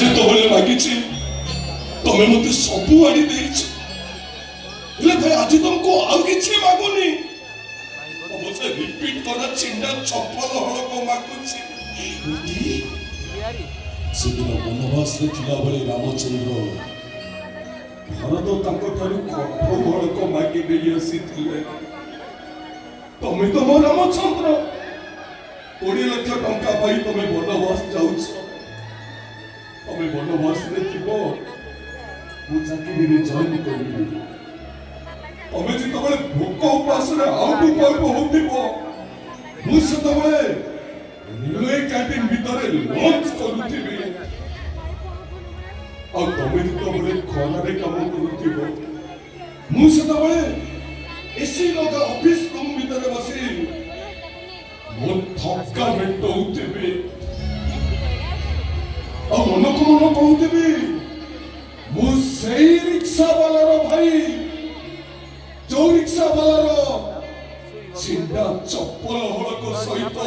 ଯେତେବେଳେ ମାଗିଛି ତମେ ମତେ ସବୁ ଆଣି ଦେଇଛ, ହେଲେ ଭାଇ ଆଜି ତମକୁ ଆଉ କିଛି ମାଗୁନି। ଅବଶ୍ୟ ରିପିଟ କରା ଚିଣ୍ଡା ଚପଲ ହଳକ ମାଗୁଛି। ସେଦିନ ବନବାସରେ ଥିଲାବେଳେ ରାମଚନ୍ଦ୍ର ଭରତ ତାଙ୍କ ଠାରୁ କଠ ହଳକ ମାଗି ନେଇ ଆସିଥିଲେ। ତମେ ତ ମୋ ରାମଚନ୍ଦ୍ର, 20 ଲକ୍ଷ ଟଙ୍କା ପାଇ ତମେ ବନବାସ ଯାଉଛ। ତମେ ବନବାସରେ ଥିବ, ମୁଁ ଚାକିରିରେ ଜଏନ କରିବି। ତମେ ଯେତେବେଳେ ଭୋକ ଉପାସରେ ଆଉଟୁ ପାଉଟୁ ହଉଥିବ, ମୁଁ ସେତେବେଳେ ରେଲୱେ କ୍ୟାଣ୍ଟିନ ଭିତରେ ଲଞ୍ଚ କରୁଥିବି। ଆଉ ତମେ ଯେତେବେଳେ ଖରାରେ କାମ କରୁଥିବ, ମୁଁ ସେତେବେଳେ ଏସି ଲଗା ଅଫିସ ରୁମ ଭିତରେ ବସି ମୋ ଥକା ମେଣ୍ଟଉଥିବି। ଆଉ ମନକୁ ମନ କହୁଥିବି, ମୁଁ ସେଇ ରିକ୍ସା ବାଲାର ଭାଇ, ଯୋଉ ରିକ୍ସା ବାଲାର ଚିଣ୍ଡା ଚପଲ ହଳକ ସହିତ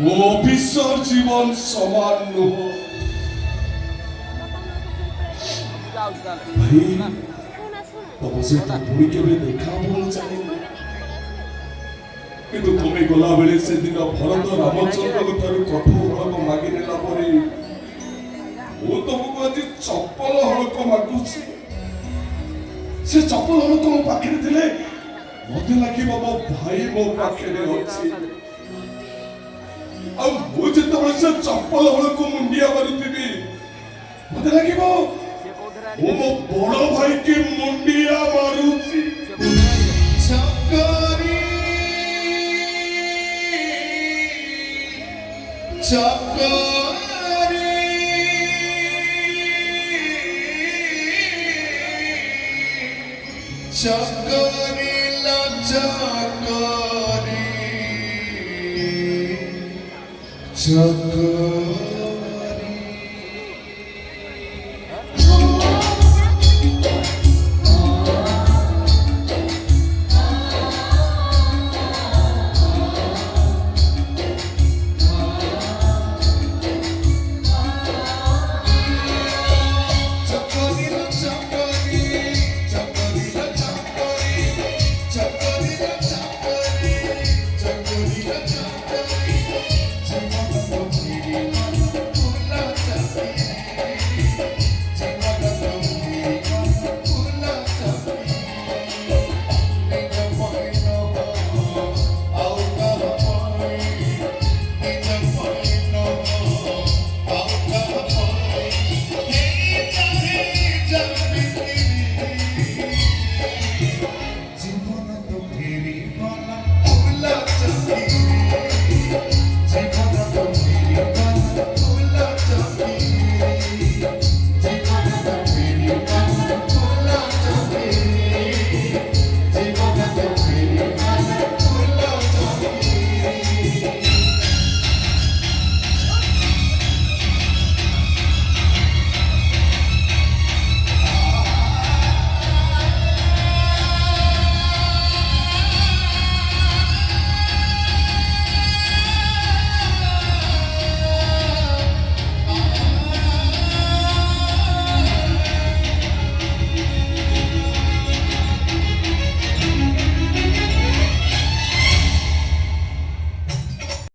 ମୋ ଅଫିସର ଜୀବନ ସମାନ ନୁହଁ। ଭାଇ ତମ ସହିତ ପୁଣି କେବେ ଦେଖା ହବ ମୁଁ ଚାହିଁନି, କିନ୍ତୁ ତମେ ଗଲାବେଳେ ସେଦିନ ଭରତ ରାମଚନ୍ଦ୍ରଙ୍କ ଠାରୁ କଠୋର ହଳକ ମାଗି ନେଲା ପରେ ମୁଁ ତମକୁ ଆଜି ଚପଲ ହଳକ ମାଗୁଛି। ସେ ଚପଲ ହଳକ ମୋ ପାଖରେ ଥିଲେ ମତେ ଲାଗିବ ମୋ ଭାଇ ମୋ ପାଖରେ ଅଛି। ଆଉ ମୁଁ ଯେତେବେଳେ ସେ ଚପଲ ହଳକୁ ମୁଣ୍ଡିଆ ମାରୁଥିବି, ମତେ ଲାଗିବ ମୁଁ ମୋ ବଡ ଭାଇକି ମୁଣ୍ଡିଆ ମାରୁଛି। ଚକରି ଚକରି ଚକରି ଚକରି ଚକରି